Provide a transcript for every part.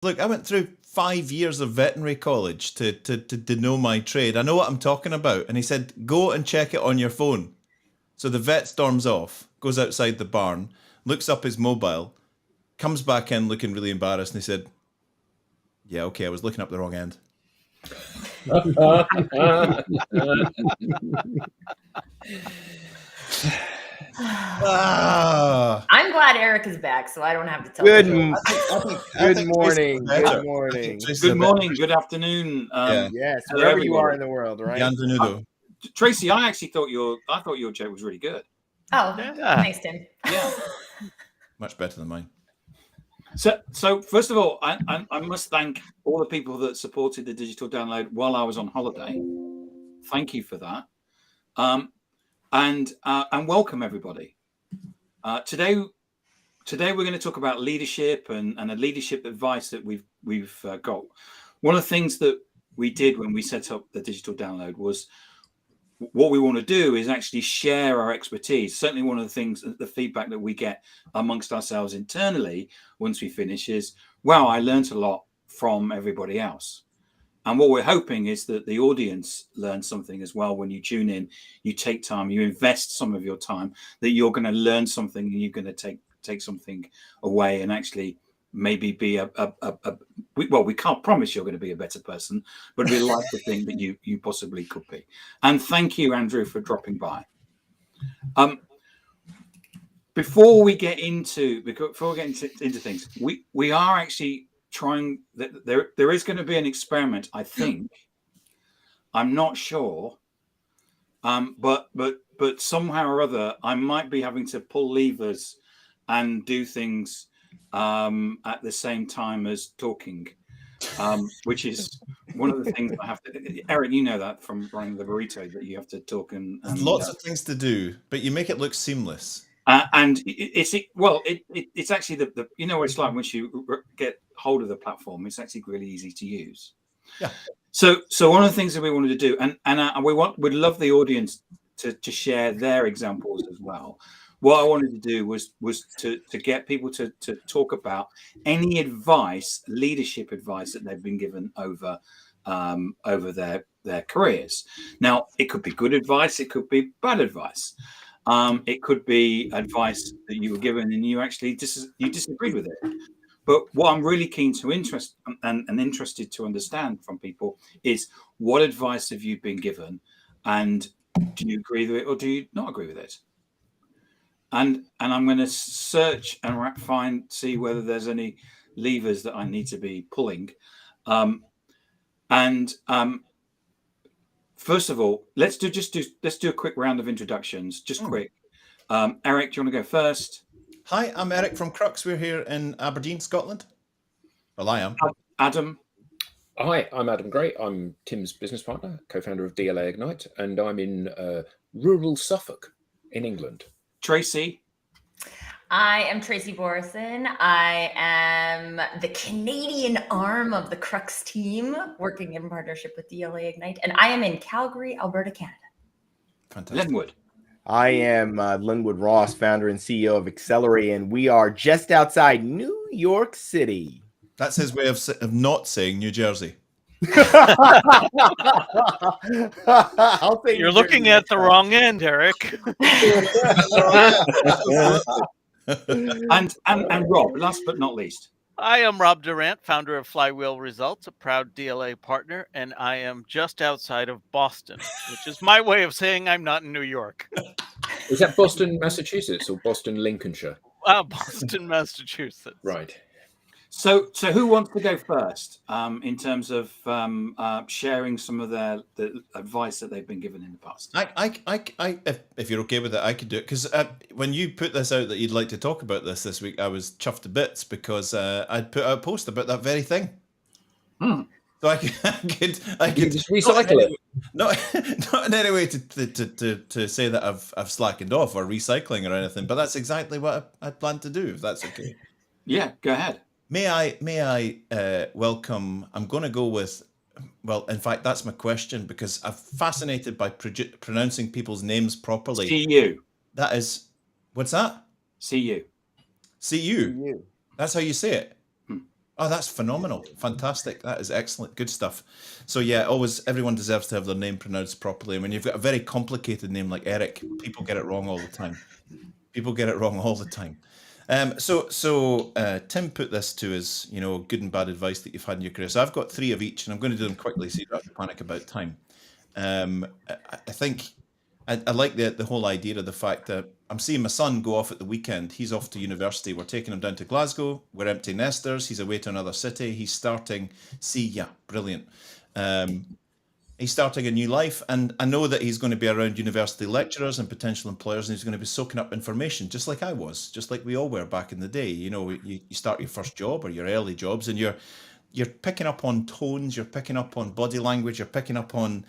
Look, I went through 5 years of veterinary college to know my trade. I know what I'm talking about. And he said, go and check it on your phone. So the vet storms off, goes outside the barn, looks up his mobile, comes back in looking really embarrassed, and he said, yeah, okay, I was looking up the wrong end. I'm glad Eric is back, so I don't have to tell Good him. Good morning. Good morning. Good morning. Good afternoon. Yes, wherever you are in the world, right? Tracy, I actually thought your joke was really good. Oh, thanks, Tim. Yeah, much better than mine. So first of all, I must thank all the people that supported the digital download while I was on holiday. Thank you for that. And welcome everybody. Today we're going to talk about leadership and a leadership advice that we've got. One of the things that we did when we set up the digital download was what we want to do is actually share our expertise. Certainly one of the things, the feedback that we get amongst ourselves internally once we finish is, wow, I learned a lot from everybody else. And what we're hoping is that the audience learns something as well. When you tune in, you take time, you invest some of your time, that you're going to learn something and you're going to take something away and actually maybe be well, we can't promise you're going to be a better person, but we like to think that you possibly could be. And thank you, Andrew, for dropping by. Before we get into things, we are actually trying. There is going to be an experiment, I think. I'm not sure, but somehow or other, I might be having to pull levers and do things at the same time as talking, which is one of the things I have to. Eric, you know that from running the burrito, that you have to talk and lots of things to do, but you make it look seamless. And it's actually the you know what it's like once you get hold of the platform, it's actually really easy to use. Yeah. So one of the things that we wanted to do, and we'd love the audience to share their examples as well. What I wanted to do was to get people to talk about any leadership advice that they've been given over their careers. Now, it could be good advice, it could be bad advice. It could be advice that you were given and you actually disagreed with it. But what I'm really keen to interested to understand from people is, what advice have you been given, and do you agree with it or do you not agree with it? And I'm going to search and see whether there's any levers that I need to be pulling. First of all, let's do a quick round of introductions, just quick. Eric, do you want to go first? Hi, I'm Eric from Crux. We're here in Aberdeen, Scotland. Well, I am. Adam. Hi, I'm Adam Gray. I'm Tim's business partner, co-founder of DLA Ignite, and I'm in rural Suffolk in England. Tracy. I am Tracy Borison. I am the Canadian arm of the Crux team, working in partnership with DLA Ignite, and I am in Calgary, Alberta, Canada. Fantastic. Linwood. I am Linwood Ross, founder and CEO of Accelerate, and we are just outside New York City. That's his way of not saying New Jersey. I'll say you're looking at the wrong end, Eric. and Rob, last but not least. I am Rob Durant, founder of Flywheel Results, a proud DLA partner, and I am just outside of Boston, which is my way of saying I'm not in New York. Is that Boston, Massachusetts, or Boston, Lincolnshire? Boston, Massachusetts. Right. So who wants to go first in terms of sharing some of the advice that they've been given in the past? If you're okay with it, I could do it, because when you put this out that you'd like to talk about this week, I was chuffed to bits because I'd put out a post about that very thing. So I could just recycle it. Not in any way to say that I've slackened off or recycling or anything, but that's exactly what I plan to do, if that's okay. Yeah, go ahead. May I welcome, I'm going to go with, well, in fact, that's my question, because I'm fascinated by pronouncing people's names properly. CU. That is, what's that? CU. CU. That's how you say it? Oh, that's phenomenal. Fantastic. That is excellent. Good stuff. So yeah, always everyone deserves to have their name pronounced properly. And when you've got a very complicated name like Eric, people get it wrong all the time. People get it wrong all the time. So Tim put this to us, good and bad advice that you've had in your career. So I've got 3 of each, and I'm going to do them quickly so you don't have to panic about time. I think I like the whole idea of the fact that I'm seeing my son go off at the weekend. He's off to university. We're taking him down to Glasgow. We're empty nesters. He's away to another city. He's starting. Brilliant. He's starting a new life, and I know that he's going to be around university lecturers and potential employers, and he's going to be soaking up information, just like I was, just like we all were back in the day. You start your first job or your early jobs, and you're picking up on tones, you're picking up on body language, you're picking up on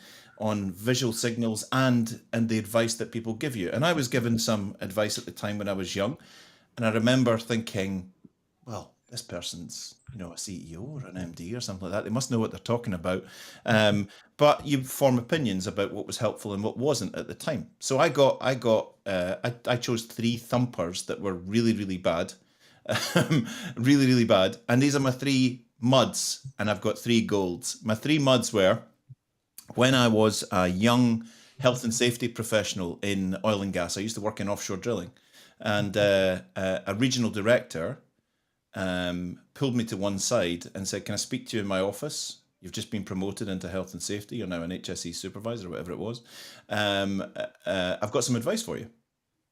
visual signals and the advice that people give you. And I was given some advice at the time when I was young, and I remember thinking, well, this person's a CEO or an MD or something like that. They must know what they're talking about. But you form opinions about what was helpful and what wasn't at the time. So I chose 3 thumpers that were really, really bad, really, really bad. And these are my 3 muds, and I've got 3 golds. My 3 muds were when I was a young health and safety professional in oil and gas. I used to work in offshore drilling, and a regional director pulled me to one side and said, "Can I speak to you in my office? You've just been promoted into health and safety. You're now an HSE supervisor," or whatever it was. "I've got some advice for you."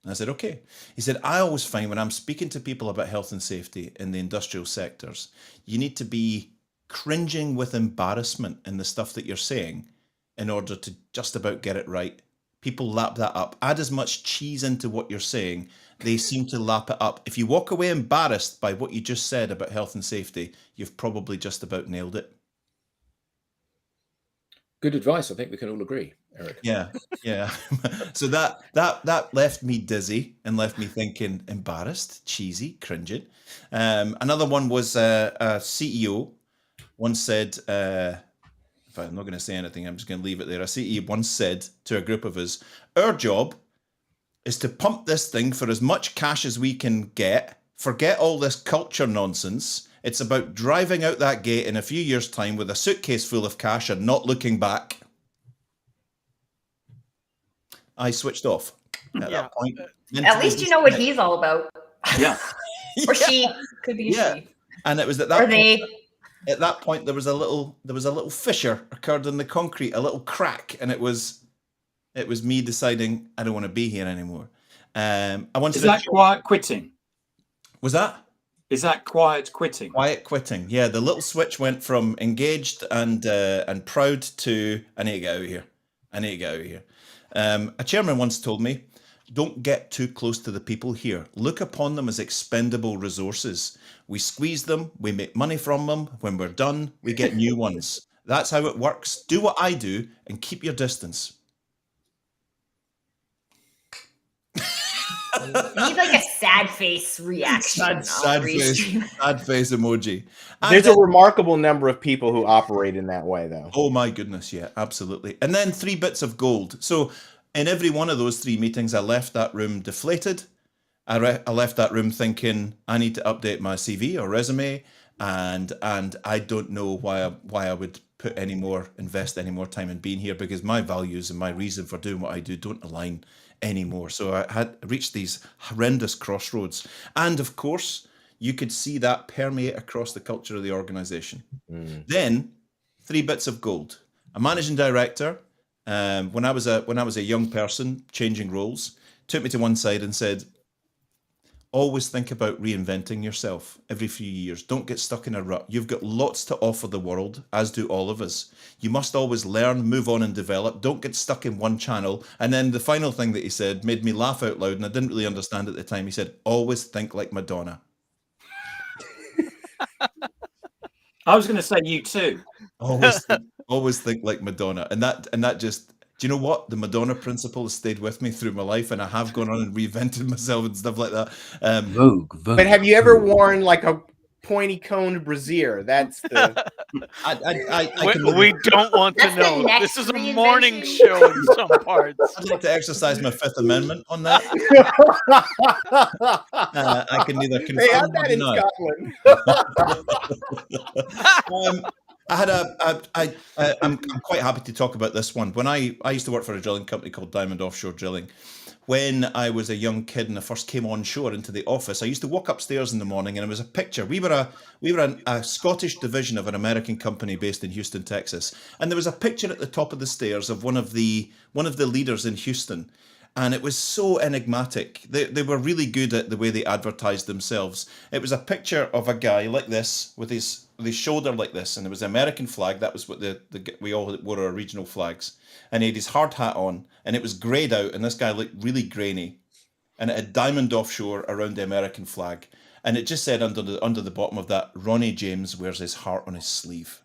And I said, "Okay." He said, "I always find when I'm speaking to people about health and safety in the industrial sectors, you need to be cringing with embarrassment in the stuff that you're saying in order to just about get it right. People lap that up. Add as much cheese into what you're saying. They seem to lap it up. If you walk away embarrassed by what you just said about health and safety, you've probably just about nailed it." Good advice. I think we can all agree, Eric. Yeah. So that left me dizzy and left me thinking, embarrassed, cheesy, cringing. Another one was a CEO once said, in fact, I'm not going to say anything, I'm just going to leave it there. A CEO once said to a group of us, "Our job is to pump this thing for as much cash as we can get. Forget all this culture nonsense. It's about driving out that gate in a few years' time with a suitcase full of cash and not looking back." I switched off at that point. At least you know what he's all about. Yeah. Or she. Could be Yeah. she. And it was at Or that point, they. at that point there was a little fissure occurred in the concrete, a little crack, and it was me deciding I don't want to be here anymore. I wanted Is that quiet quitting? Was that? Is that quiet quitting? Quiet quitting. Yeah, the little switch went from engaged and proud to I need to get out of here. I need to get out of here. A chairman once told me, "Don't get too close to the people here. Look upon them as expendable resources. We squeeze them, we make money from them. When we're done, we get new ones. That's how it works. Do what I do and keep your distance." You need like a sad face reaction. Sad face emoji. And There's then- a remarkable number of people who operate in that way, though. Oh my goodness, yeah, absolutely. And then 3 bits of gold. So in every one of those 3 meetings, I left that room deflated. I left that room thinking I need to update my CV or resume, and I don't know why I would invest any more time in being here, because my values and my reason for doing what I do don't align anymore. So I had reached these horrendous crossroads, and of course you could see that permeate across the culture of the organization. Then 3 bits of gold. A managing director, when I was a young person changing roles, took me to one side and said, "Always think about reinventing yourself every few years. Don't get stuck in a rut. You've got lots to offer the world, as do all of us. You must always learn, move on and develop. Don't get stuck in one channel." And then the final thing that he said made me laugh out loud, and I didn't really understand at the time. He said, "Always think like Madonna." I was going to say you too. Always think like Madonna. And that just, do you know what? The Madonna principle has stayed with me through my life, and I have gone on and reinvented myself and stuff like that. But have you ever worn like a pointy coned brassiere. That's the. I can We don't want to That's the know. next This is a morning reinvention. show in some parts. I'd like to exercise my Fifth Amendment on that. I can neither They confirm have or that in deny. Scotland. I had I'm quite happy to talk about this one. When I used to work for a drilling company called Diamond Offshore Drilling. When I was a young kid and I first came on shore into the office, I used to walk upstairs in the morning and it was a picture. We were a Scottish division of an American company based in Houston, Texas, and there was a picture at the top of the stairs of one of the leaders in Houston. And it was so enigmatic. They were really good at the way they advertised themselves. It was a picture of a guy like this with his shoulder like this, and there was the American flag. That was what we all wore our regional flags. And he had his hard hat on, and it was greyed out, and this guy looked really grainy. And it had Diamond Offshore around the American flag, and it just said under the bottom of that, Ronnie James wears his heart on his sleeve.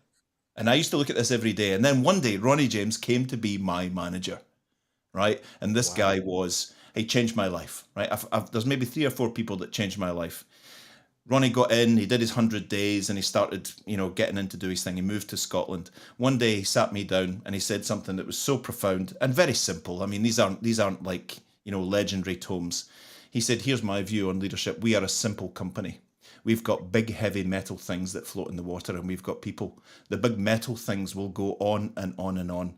And I used to look at this every day. And then one day, Ronnie James came to be my manager. Right, and this guy he changed my life. Right, there's maybe 3 or 4 people that changed my life. Ronnie got in, he did his 100 days, and he started, getting in to do his thing. He moved to Scotland. One day, he sat me down and he said something that was so profound and very simple. I mean, these aren't like legendary tomes. He said, "Here's my view on leadership. We are a simple company. We've got big, heavy metal things that float in the water, and we've got people. The big metal things will go on and on and on.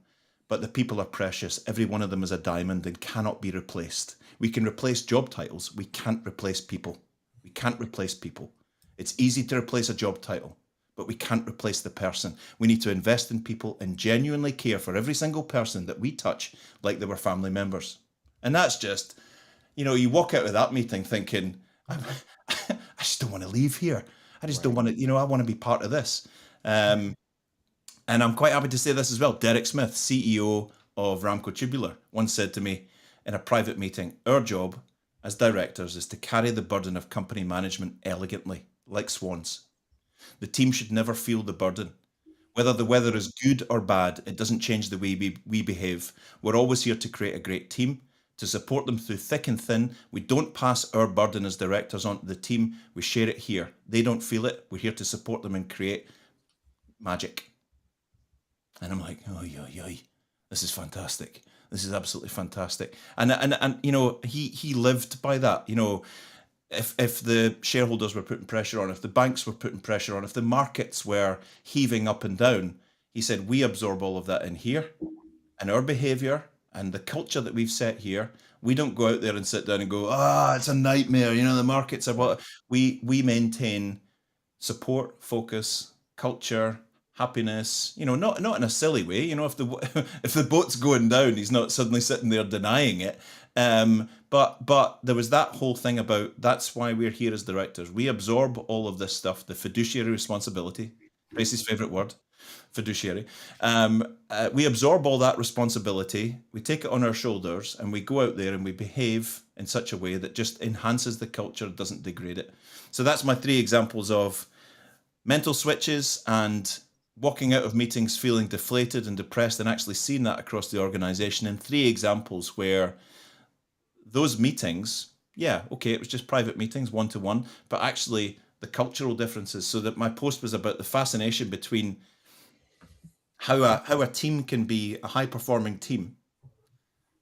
But the people are precious. Every one of them is a diamond and cannot be replaced. We can replace job titles. We can't replace people. We can't replace people. It's easy to replace a job title, but we can't replace the person. We need to invest in people and genuinely care for every single person that we touch like they were family members." And that's just, you walk out of that meeting thinking, I just don't want to leave here. I just don't want to, I want to be part of this. And I'm quite happy to say this as well. Derek Smith, CEO of Ramco Tubular, once said to me in a private meeting, "Our job as directors is to carry the burden of company management elegantly, like swans. The team should never feel the burden. Whether the weather is good or bad, it doesn't change the way we behave. We're always here to create a great team, to support them through thick and thin. We don't pass our burden as directors onto the team. We share it here. They don't feel it. We're here to support them and create magic." And I'm like, oh, this is fantastic. This is absolutely fantastic. And he lived by that. If the shareholders were putting pressure on, if the banks were putting pressure on, if the markets were heaving up and down, he said, we absorb all of that in here, and our behavior and the culture that we've set here. We don't go out there and sit down and go, it's a nightmare. The markets are what we maintain support, focus, culture, happiness, not in a silly way. If the boat's going down, he's not suddenly sitting there denying it. But there was that whole thing about, that's why we're here as directors. We absorb all of this stuff, the fiduciary responsibility, Tracy's favorite word, fiduciary. We absorb all that responsibility, we take it on our shoulders, and we go out there and we behave in such a way that just enhances the culture, doesn't degrade it. So that's my 3 examples of mental switches and walking out of meetings feeling deflated and depressed, and actually seeing that across the organization, and 3 examples where those meetings, it was just private meetings, one-to-one, but actually the cultural differences. So that my post was about the fascination between how a team can be a high-performing team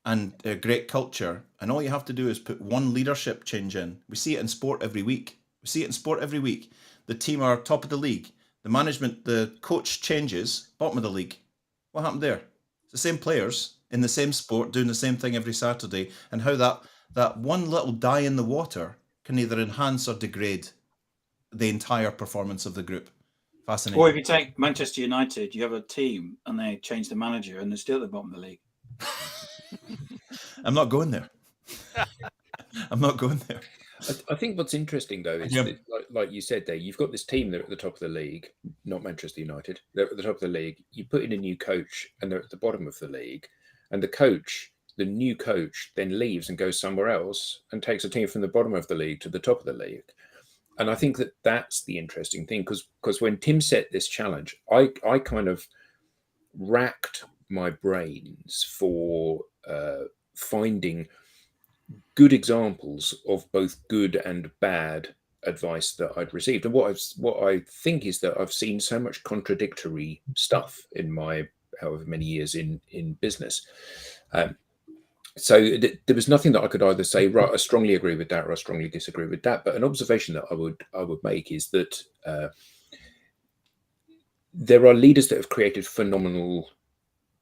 and a great culture, and all you have to do is put one leadership change in. We see it in sport every week. The team are top of the league. The management, the coach changes, bottom of the league. What happened there? It's the same players in the same sport doing the same thing every Saturday, and how that one little dye in the water can either enhance or degrade the entire performance of the group. Fascinating. Or if you take Manchester United, you have a team and they change the manager and they're still at the bottom of the league. I'm not going there. I'm not going there. I think what's interesting, though, is that, like you said there, you've got this team that are at the top of the league, not Manchester United. They're at the top of the league. You put in a new coach and they're at the bottom of the league. And the new coach, then leaves and goes somewhere else and takes a team from the bottom of the league to the top of the league. And I think that that's the interesting thing, because when Tim set this challenge, I kind of racked my brains for finding good examples of both good and bad advice that I'd received. And what I think is that I've seen so much contradictory stuff in my however many years in business. So there was nothing that I could either say, right, I strongly agree with that, or I strongly disagree with that. But an observation that I would make is that there are leaders that have created phenomenal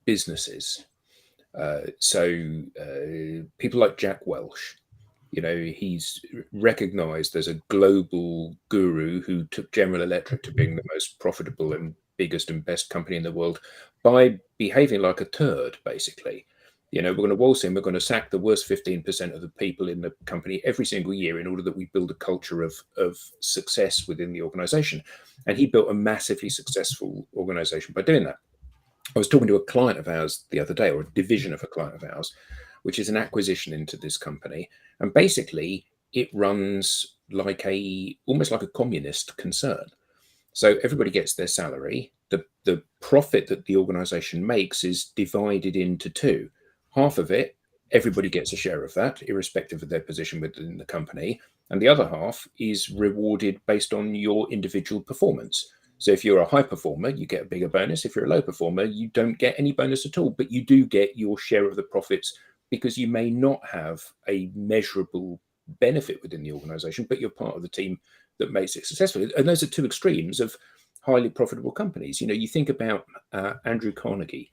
businesses. So people like Jack Welch, he's recognized as a global guru who took General Electric to being the most profitable and biggest and best company in the world by behaving like a turd, basically. We're going to waltz in, we're going to sack the worst 15% of the people in the company every single year in order that we build a culture of success within the organization. And he built a massively successful organization by doing that. I was talking to a client of ours the other day, or a division of a client of ours, which is an acquisition into this company. And basically it runs almost like a communist concern. So everybody gets their salary. The profit that the organization makes is divided into two. Half of it, everybody gets a share of that, irrespective of their position within the company. And the other half is rewarded based on your individual performance. So if you're a high performer, you get a bigger bonus. If you're a low performer, you don't get any bonus at all, but you do get your share of the profits because you may not have a measurable benefit within the organization, but you're part of the team that makes it successful. And those are two extremes of highly profitable companies. You think about Andrew Carnegie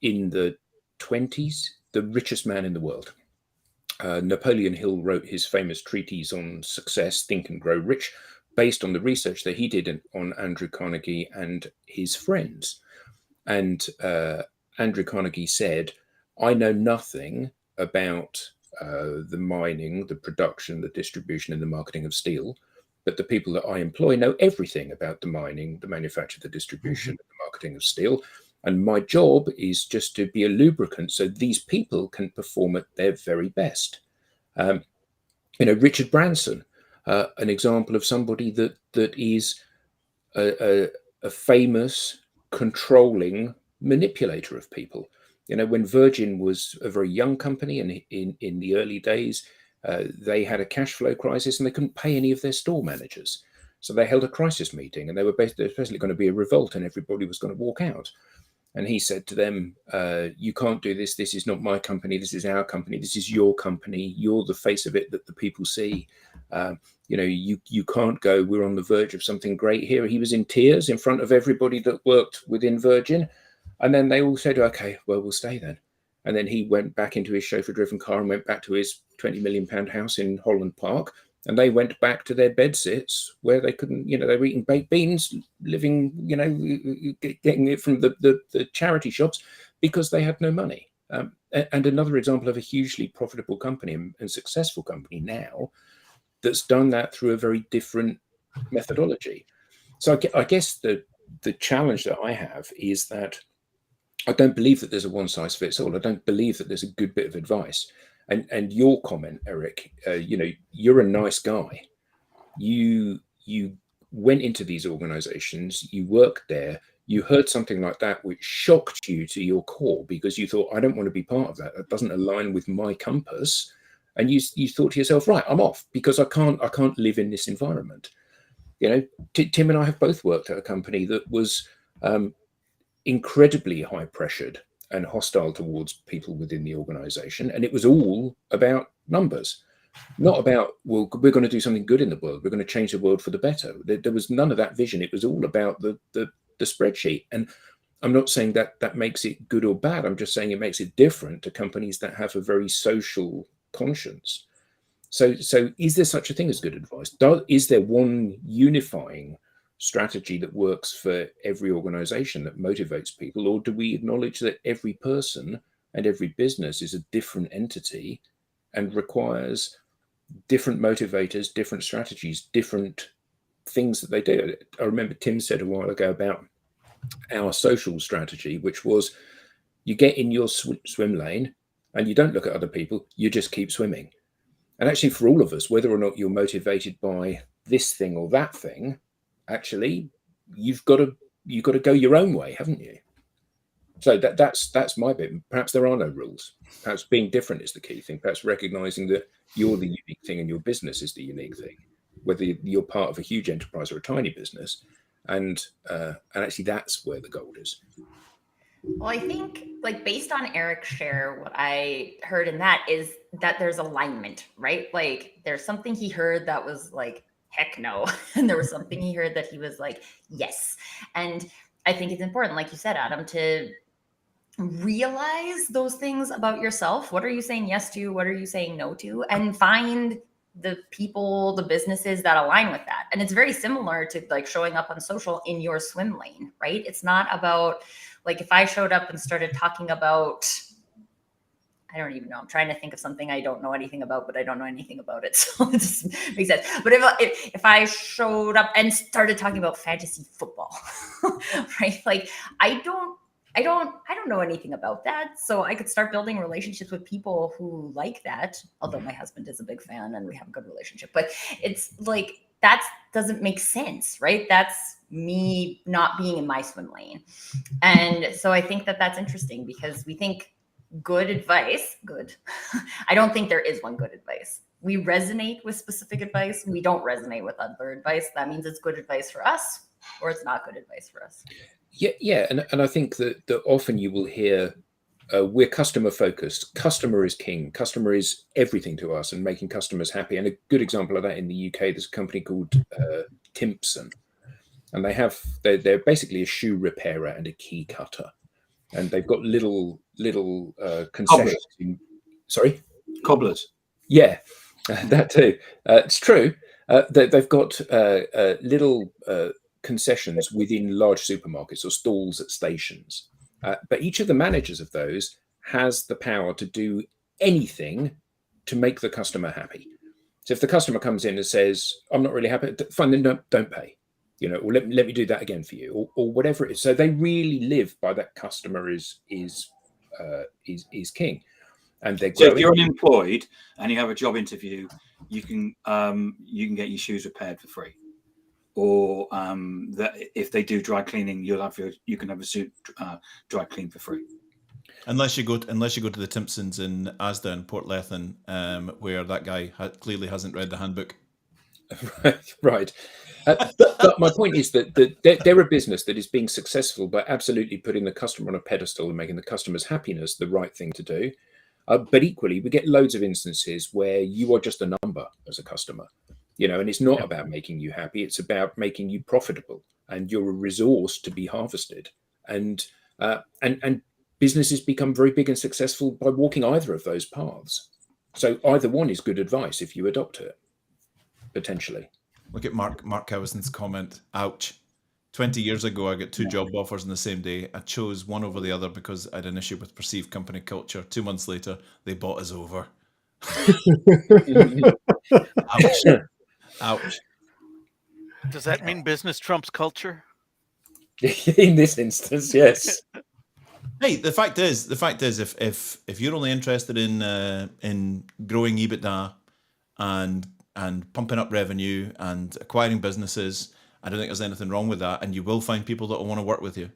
in the 1920s, the richest man in the world. Napoleon Hill wrote his famous treatise on success, Think and Grow Rich, based on the research that he did on Andrew Carnegie and his friends. And Andrew Carnegie said, I know nothing about the mining, the production, the distribution, and the marketing of steel, but the people that I employ know everything about the mining, the manufacture, the distribution, and the marketing of steel. And my job is just to be a lubricant so these people can perform at their very best. Richard Branson, an example of somebody that is a famous, controlling manipulator of people. When Virgin was a very young company and in the early days, they had a cash flow crisis and they couldn't pay any of their store managers. So they held a crisis meeting and there was basically going to be a revolt and everybody was going to walk out. And he said to them, you can't do this. This is not my company. This is our company. This is your company. You're the face of it that the people see. You can't go. We're on the verge of something great here. He was in tears in front of everybody that worked within Virgin. And then they all said, okay, well, we'll stay then. And then he went back into his chauffeur-driven car and went back to his £20 million house in Holland Park. And they went back to their bedsit where they couldn't, they were eating baked beans, living, getting it from the charity shops because they had no money. And another example of a hugely profitable company and successful company now that's done that through a very different methodology. So I guess the challenge that I have is that I don't believe that there's a one size fits all. I don't believe that there's a good bit of advice. And your comment, Eric, you're a nice guy. You went into these organizations, you worked there, you heard something like that which shocked you to your core because you thought, I don't want to be part of that. That doesn't align with my compass. And you thought to yourself, right, I'm off because I can't live in this environment. Tim and I have both worked at a company that was incredibly high pressured and hostile towards people within the organization. And it was all about numbers, not about, well, we're going to do something good in the world. We're going to change the world for the better. There was none of that vision. It was all about the spreadsheet. And I'm not saying that makes it good or bad. I'm just saying it makes it different to companies that have a very social conscience. So is there such a thing as good advice? Is there one unifying strategy that works for every organization that motivates people, or do we acknowledge that every person and every business is a different entity and requires different motivators, different strategies, different things that they do? I remember Tim said a while ago about our social strategy, which was you get in your swim lane and you don't look at other people, you just keep swimming. And actually for all of us, whether or not you're motivated by this thing or that thing, actually, you've got to go your own way, haven't you? So that's my bit. Perhaps there are no rules. Perhaps being different is the key thing. Perhaps recognizing that you're the unique thing and your business is the unique thing. whether you're part of a huge enterprise or a tiny business. And actually, that's where the gold is. Well, I think, like, based on Eric's share, what I heard in that is that there's alignment, right? Like, there's something he heard that was like, heck no. And there was something he heard that he was like, yes. And I think it's important, like you said, Adam, to realize those things about yourself. What are you saying yes to? What are you saying no to? And find the people, the businesses that align with that. And it's very similar to like showing up on social in your swim lane, right? It's not about, like, if I showed up and started talking about, I don't even know, I'm trying to think of something I don't know anything about, but I don't know anything about it. So it just makes sense. But if I showed up and started talking about fantasy football, right? Like, I don't know anything about that. So I could start building relationships with people who like that. Although my husband is a big fan and we have a good relationship, but it's like, that doesn't make sense, right? That's me not being in my swim lane. And so I think that that's interesting because we think good advice, good. I don't think there is one good advice. We resonate with specific advice. We don't resonate with other advice. That means it's good advice for us or it's not good advice for us. Yeah. And I think that often you will hear, we're customer focused. Customer is king. Customer is everything to us, and making customers happy. And a good example of that in the UK, there's a company called Timpson, and they're basically a shoe repairer and a key cutter, and they've got little concessions. Sorry, Cobblers. Yeah, that too. It's true. They've got little concessions within large supermarkets or stalls at stations. But each of the managers of those has the power to do anything to make the customer happy. So if the customer comes in and says, I'm not really happy, fine, then don't pay, or let me do that again for you, or whatever it is. So they really live by that customer is king. And they're growing. So if you're unemployed and you have a job interview, you can get your shoes repaired for free. Or that if they do dry cleaning, you can have a suit dry clean for free. Unless you go to the Timpsons in Asda and Portlethen, where that guy clearly hasn't read the handbook. Right. But my point is that they're a business that is being successful by absolutely putting the customer on a pedestal and making the customer's happiness the right thing to do. But equally, we get loads of instances where you are just a number as a customer. And it's not about making you happy. It's about making you profitable, and you're a resource to be harvested. And businesses become very big and successful by walking either of those paths. So either one is good advice if you adopt it, potentially. Look at Mark Cowison's comment. Ouch. 20 years ago, I got 2 job offers on the same day. I chose one over the other because I had an issue with perceived company culture. 2 months later, they bought us over. Ouch. Ouch. Does that mean business trumps culture? In this instance, yes. Hey, the fact is, if you're only interested in growing EBITDA and pumping up revenue and acquiring businesses, I don't think there's anything wrong with that. And you will find people that will want to work with you.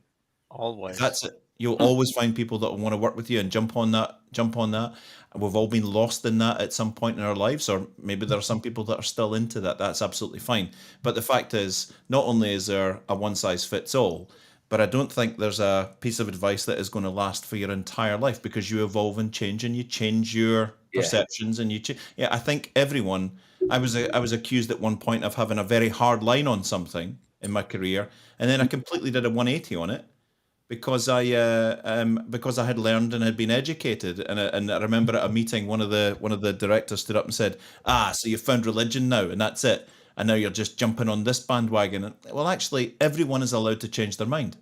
Always. That's it. You'll always find people that will want to work with you and jump on that. And we've all been lost in that at some point in our lives, or maybe there are some people that are still into that. That's absolutely fine. But the fact is, not only is there a one size fits all, but I don't think there's a piece of advice that is going to last for your entire life, because you evolve and change, and you change your perceptions, and I think everyone. I was accused at one point of having a very hard line on something in my career, and then I completely did a 180 on it. Because I had learned and had been educated, and I remember at a meeting, one of the directors stood up and said, so you found religion now, and that's it, and now you're just jumping on this bandwagon. Well, actually, everyone is allowed to change their mind.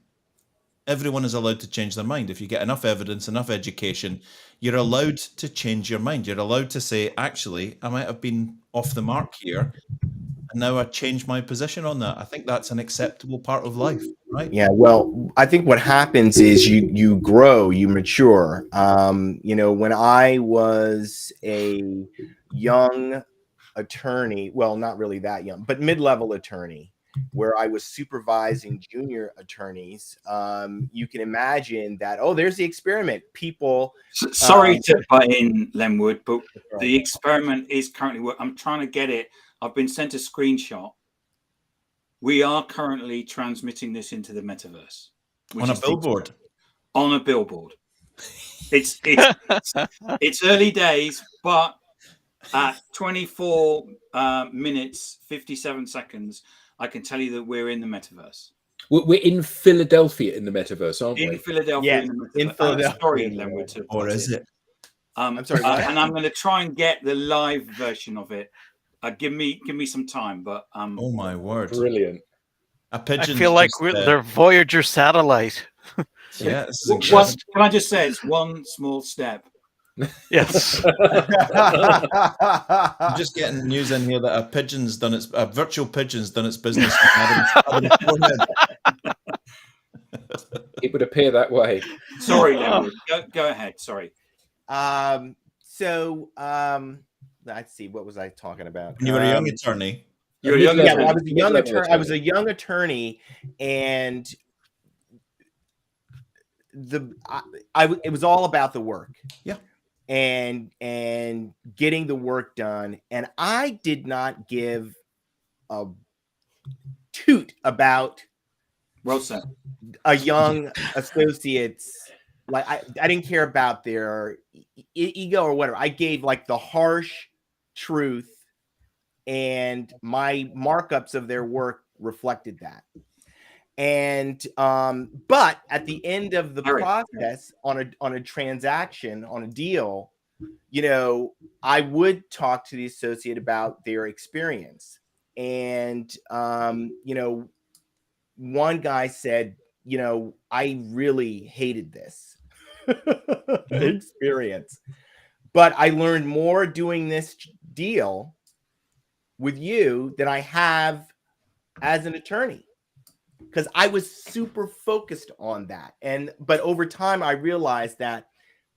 Everyone is allowed to change their mind. If you get enough evidence, enough education, you're allowed to change your mind. You're allowed to say, actually, I might have been off the mark here, and now I change my position on that. I think that's an acceptable part of life, right? Yeah, well, I think what happens is you grow, you mature. When I was a young attorney, well, not really that young, but mid-level attorney, where I was supervising junior attorneys, you can imagine that, there's the experiment. People... Sorry to butt in, Lenwood, but the experiment is currently I'm trying to get it I've been sent a screenshot. We are currently transmitting this into the metaverse. On a billboard. On a billboard. It's early days, but at 24 minutes 57 seconds, I can tell you that we're in the metaverse. We're in Philadelphia in the metaverse, aren't we? In Philadelphia, Yes, in the metaverse. in Philadelphia. Sorry, Lenwood, to Or put is it? I'm sorry, what? and I'm going to try and get the live version of it. Give me some time, but Oh my word! Brilliant. A I pigeon. feel like they're Voyager satellite. Yeah. This is can incredible. I just say it's one small step. Yes. I'm just getting news in here that a virtual pigeon's done its business. On Adam's forehead. It would appear that way. Sorry, Lenwood. Go ahead. Sorry. Let's see. What was I talking about? When you were a young attorney. You're a young attorney. I was a young attorney. I was a young attorney, and it was all about the work. Yeah. And getting the work done. And I did not give a toot about Well said. a young associate's, like I didn't care about their ego or whatever. I gave like the harsh truth, and my markups of their work reflected that. And but at the end of the process, on a transaction, on a deal, you know, I would talk to the associate about their experience. And you know, one guy said, you know, I really hated this experience, but I learned more doing this deal with you than I have as an attorney, because I was super focused on that. But over time, I realized that,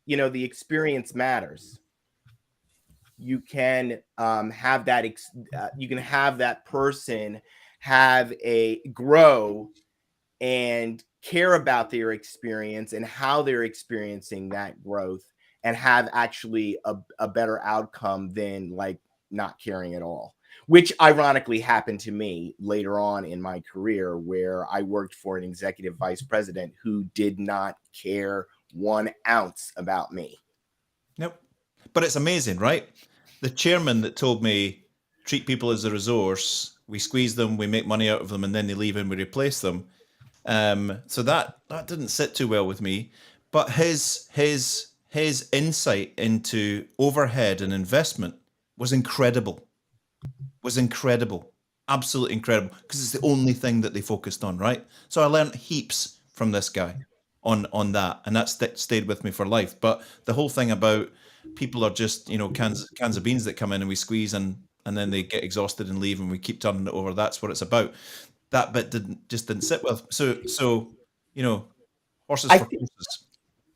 you know, the experience matters. You can have that. You can have that person grow and care about their experience and how they're experiencing that growth, and have actually a better outcome than like not caring at all. Which ironically happened to me later on in my career, where I worked for an executive vice president who did not care 1 ounce about me. Nope. But it's amazing, right? The chairman that told me, treat people as a resource, we squeeze them, we make money out of them, and then they leave and we replace them. So that didn't sit too well with me. But his insight into overhead and investment was incredible. Absolutely incredible, because it's the only thing that they focused on, right? So I learned heaps from this guy on that, and that stayed with me for life. But the whole thing about people are just, you know, cans of beans that come in and we squeeze, and then they get exhausted and leave, and we keep turning it over. That's what it's about. That bit didn't sit well. So you know, horses for courses.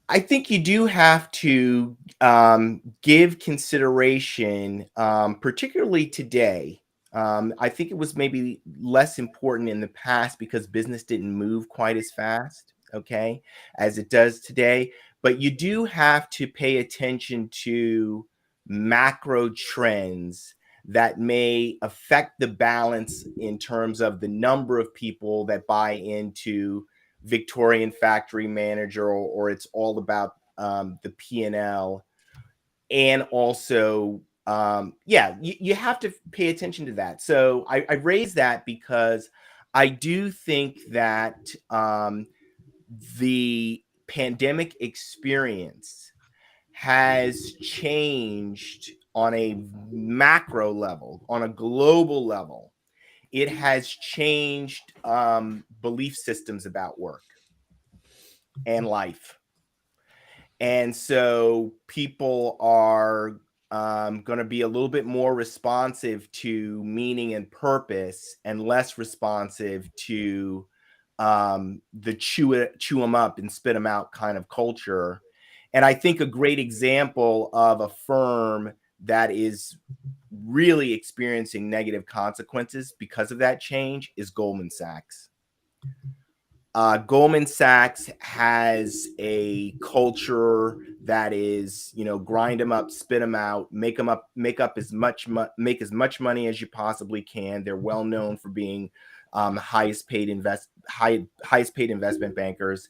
I think you do have to give consideration, particularly today. I think it was maybe less important in the past because business didn't move quite as fast, okay, as it does today. But you do have to pay attention to macro trends that may affect the balance in terms of the number of people that buy into Victorian Factory Manager, or it's all about the P&L. And also, you have to pay attention to that. So I raise that because I do think that the pandemic experience has changed on a macro level, on a global level. It has changed belief systems about work and life. And so people are going to be a little bit more responsive to meaning and purpose, and less responsive to the chew them up and spit them out kind of culture. And I think a great example of a firm that is really experiencing negative consequences because of that change is Goldman Sachs. Goldman Sachs has a culture that is, grind them up, spit them out, make as much money as you possibly can. They're well known for being highest paid investment bankers,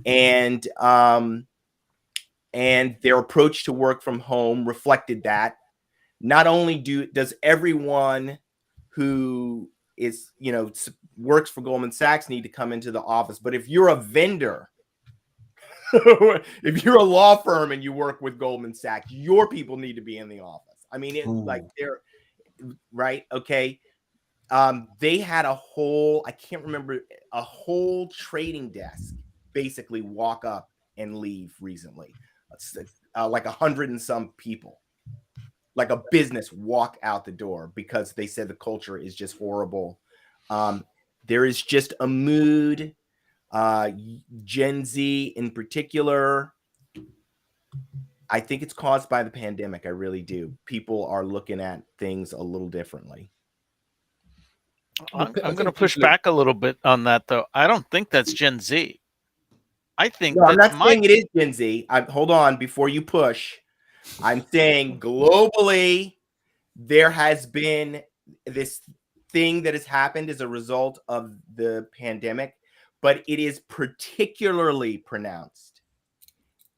and their approach to work from home reflected that. Not only does everyone who is, works for Goldman Sachs need to come into the office, but if you're a vendor, if you're a law firm and you work with Goldman Sachs, your people need to be in the office. I mean, they're right. Okay. They had a whole trading desk basically walk up and leave recently. Like 100 and some people, like a business walk out the door because they said the culture is just horrible. There is just a mood, Gen Z in particular. I think it's caused by the pandemic. I really do. People are looking at things a little differently. I'm going to push back a little bit on that, though. I don't think that's Gen Z. I think I'm not saying it is Gen Z. Hold on before you push. I'm saying globally, there has been this thing that has happened as a result of the pandemic, but it is particularly pronounced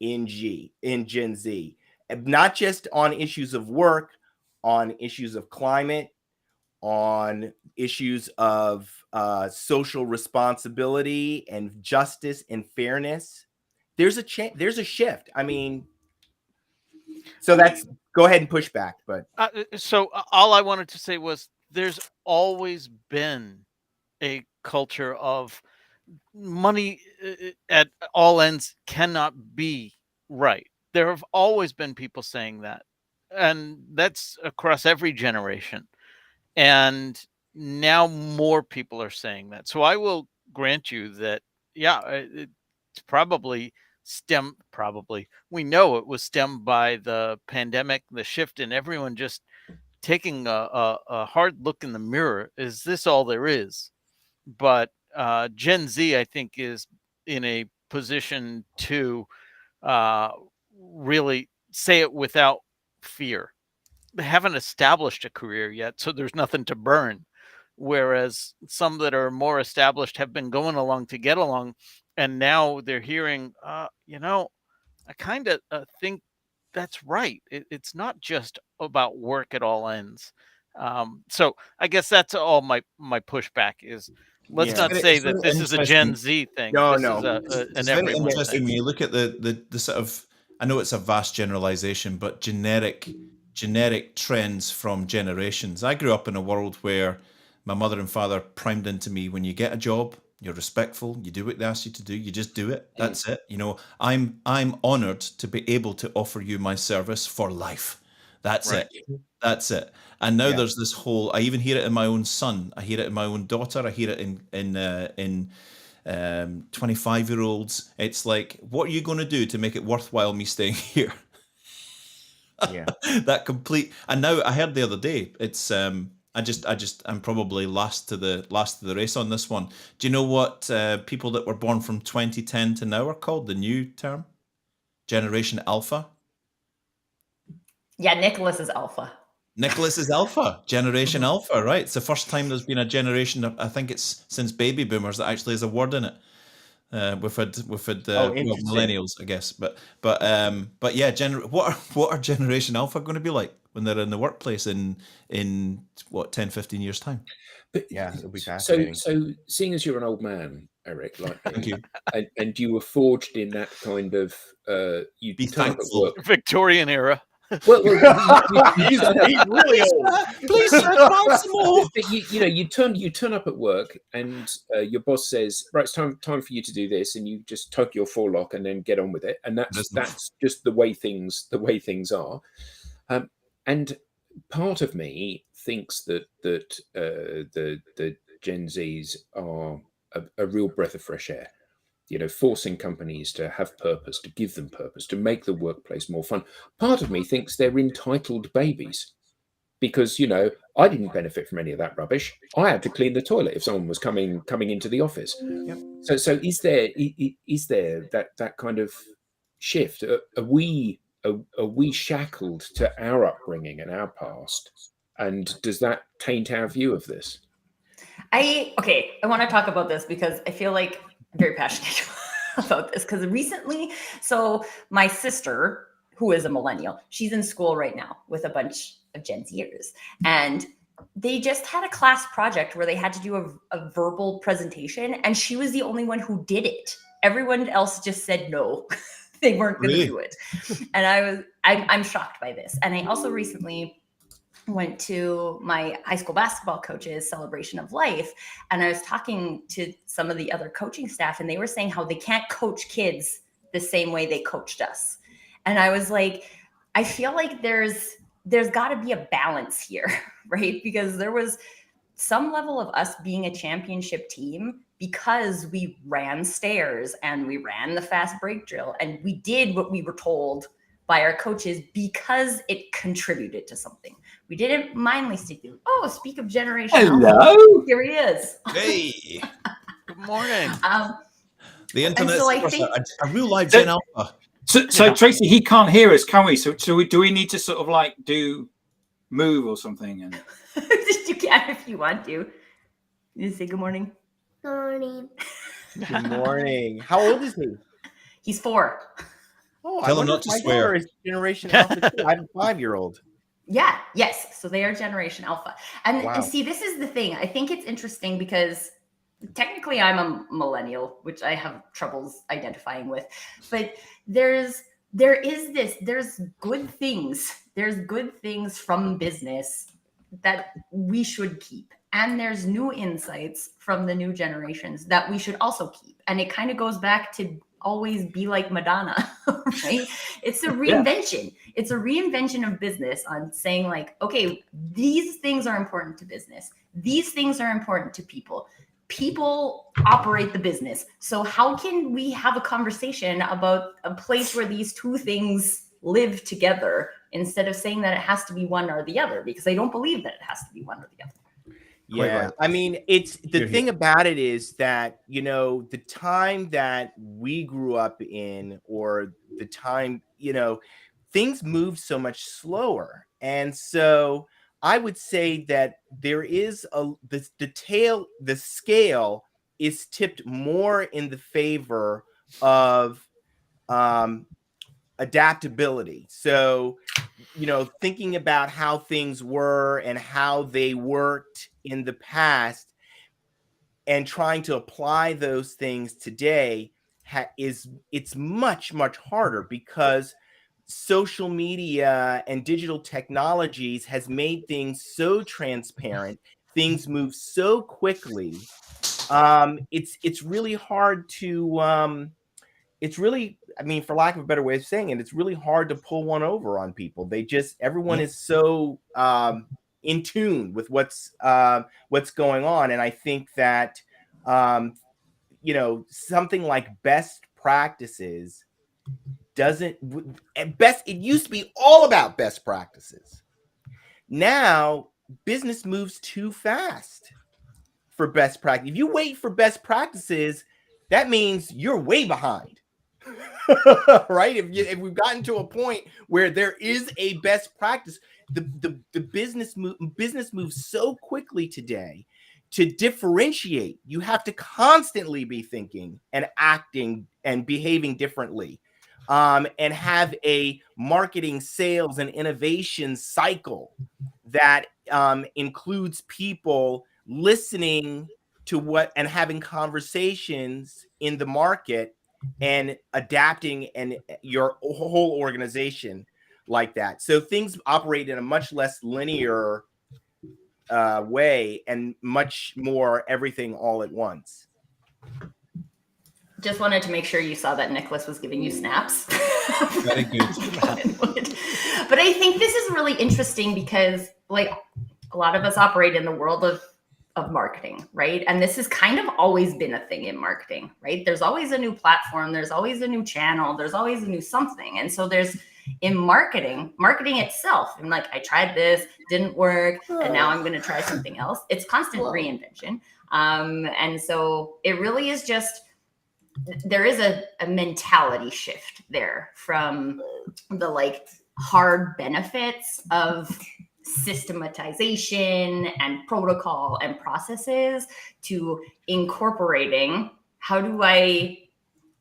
in Gen Z, not just on issues of work, on issues of climate, on issues of social responsibility and justice and fairness. There's a shift. I mean, so go ahead and push back. But so all I wanted to say was there's always been a culture of money at all ends cannot be right. There have always been people saying that, and that's across every generation. And now more people are saying that. So I will grant you that, yeah, it's probably we know it was stemmed by the pandemic, the shift in everyone just taking a hard look in the mirror. Is this all there is? But Gen Z, I think, is in a position to really say it without fear. They haven't established a career yet, so there's nothing to burn. Whereas some that are more established have been going along to get along, and now they're hearing, I kind of think that's right. It's not just about work at all ends. So I guess that's all my pushback is. Let's not say that this is a Gen Z thing. No, this is it's an very everyone interesting thing. when you look at the sort of, I know it's a vast generalization, but generic trends from generations. I grew up in a world where my mother and father primed into me, when you get a job, you're respectful, you do what they ask you to do, you just do it. That's it. I'm honored to be able to offer you my service for life. That's Right. it. That's it. And now there's this whole, I even hear it in my own son, I hear it in my own daughter, I hear it in 25-year-olds. It's like, what are you going to do to make it worthwhile me staying here? Yeah. That complete. And now I heard the other day, it's I'm probably last to the race on this one. Do you know what people that were born from 2010 to now are called? The new term, Generation Alpha. Yeah, Nicholas is Alpha. Nicholas is Alpha, Generation Alpha, right? It's the first time there's been a generation, I think it's since baby boomers, that actually has a word in it. We've had millennials, I guess, but yeah, what are Generation Alpha going to be like when they're in the workplace in 10, 15 years time? But yeah, it'll be fascinating. So seeing as you're an old man, Eric, like Thank you, and you were forged in that kind of you be turn up at thankful. work. Victorian era. Well, he's really old. Please, sir, buy some more. You turn up at work, and your boss says, "Right, it's time for you to do this," and you just tug your forelock and then get on with it. And that's just the way things are. And part of me thinks that the Gen Zs are a real breath of fresh air. Forcing companies to have purpose, to give them purpose, to make the workplace more fun. Part of me thinks they're entitled babies. because, you know, I didn't benefit from any of that rubbish. I had to clean the toilet if someone was coming into the office. Yep. So is there that kind of shift? Are we shackled to our upbringing and our past? And does that taint our view of this? I want to talk about this because I feel like I'm very passionate about this, because recently, so my sister, who is a millennial, she's in school right now with a bunch of Gen Zers, and they just had a class project where they had to do a verbal presentation, and she was the only one who did it. Everyone else just said no. They weren't going to do it. And I'm shocked by this. And I also recently went to my high school basketball coach's celebration of life, and I was talking to some of the other coaching staff, and they were saying how they can't coach kids the same way they coached us. And I was like, I feel like there's got to be a balance here, right? Because there was some level of us being a championship team because we ran stairs and we ran the fast break drill and we did what we were told by our coaches because it contributed to something. We didn't mindlessly do. Oh, speak of generation. Hello. Here he is. Hey, Good morning. the internet so I is think- a real live Gen Alpha. So Tracy, he can't hear us, can we? So do we need to sort of like move or something? And You can if you want to. You say good morning. Morning. Good morning. How old is he? He's 4. Oh, Tell him wonder not if to my swear. daughter is Generation Alpha too. I have a 5-year-old. Yeah, yes. So they are Generation Alpha. And, Wow. and see, this is the thing. I think it's interesting because technically I'm a millennial, which I have troubles identifying with. But there's good things. There's good things from business that we should keep. And there's new insights from the new generations that we should also keep. And it kind of goes back to always be like Madonna, right? It's a reinvention. It's a reinvention of business on saying like, okay, these things are important to business. These things are important to people. People operate the business. So how can we have a conversation about a place where these two things live together instead of saying that it has to be one or the other? Because I don't believe that it has to be one or the other. Quite Yeah, right. I mean, it's the Hear, thing hear. about it is that, you know, the time that we grew up in, or the time, you know, things move so much slower. And so I would say that there is the scale is tipped more in the favor of adaptability. So, you know, thinking about how things were and how they worked in the past and trying to apply those things today it's much harder, because social media and digital technologies has made things so transparent. Things move so quickly. It's really hard to it's really, I mean, for lack of a better way of saying it, it's really hard to pull one over on people. Everyone is so in tune with what's going on. And I think that, you know, something like best practices it used to be all about best practices. Now, business moves too fast for best practice. If you wait for best practices, that means you're way behind. Right? If we've gotten to a point where there is a best practice, the business moves so quickly today. To differentiate, you have to constantly be thinking and acting and behaving differently, and have a marketing, sales, and innovation cycle that includes people listening to what and having conversations in the market and adapting and your whole organization like that. So things operate in a much less linear way and much more everything all at once. Just wanted to make sure you saw that Nicholas was giving you snaps. Very good. But I think this is really interesting because, like, a lot of us operate in the world of marketing, right? And this has kind of always been a thing in marketing, right? There's always a new platform, there's always a new channel, there's always a new something. And so there's In marketing itself, I'm like, I tried this, didn't work, and now I'm going to try something else. It's constant reinvention. And so it really is just, there is a mentality shift there from the like hard benefits of systematization and protocol and processes to incorporating, how do I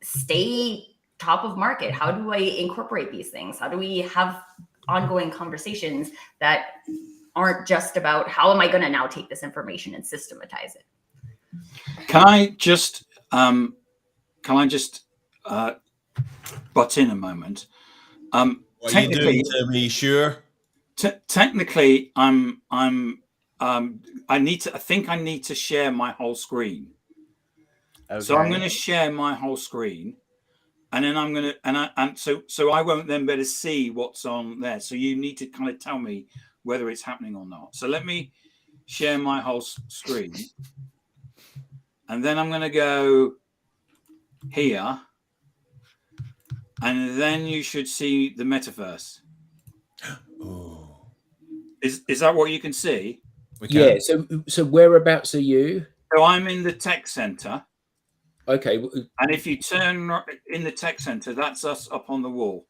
stay top of market? How do I incorporate these things? How do we have ongoing conversations that aren't just about how am I going to now take this information and systematize it? Can I just butt in a moment? What are you doing to me? Sure. Technically, I think I need to share my whole screen. Okay. So I'm going to share my whole screen, and then I'm going to, so I won't then be able to see what's on there. So you need to kind of tell me whether it's happening or not. So let me share my whole screen, and then I'm going to go here, and then you should see the metaverse. Oh, is that what you can see? Yeah. So whereabouts are you? So I'm in the tech center. Okay. And if you turn in the tech center, that's us up on the wall.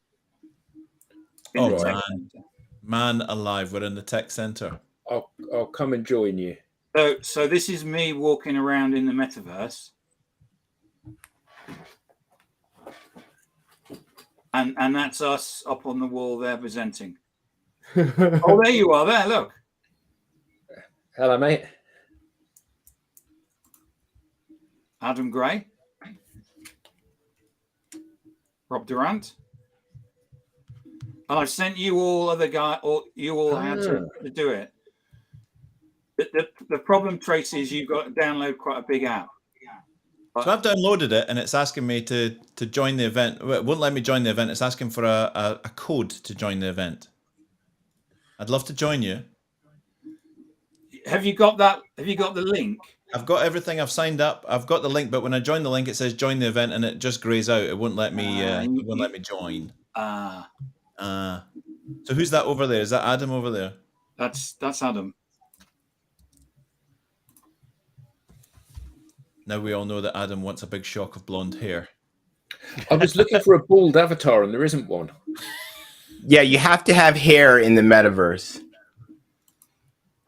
Man alive, we're in the tech center. I'll come and join you. So this is me walking around in the metaverse. And that's us up on the wall there presenting. Oh, there you are there, look. Hello, mate. Adam Gray. Rob Durant. And I've sent you all other guys, or you all had to do it. The problem, Tracy, is you've got to download quite a big app. So I've downloaded it, and it's asking me to join the event. It won't let me join the event. It's asking for a code to join the event. I'd love to join you. Have you got that? Have you got the link? I've got everything. I've signed up. I've got the link, but when I join the link, it says join the event, and it just grays out. It won't let me. It won't let me join. So who's that over there? Is that Adam over there? That's Adam. Now we all know that Adam wants a big shock of blonde hair. I was looking for a bald avatar, and there isn't one. Yeah, you have to have hair in the metaverse.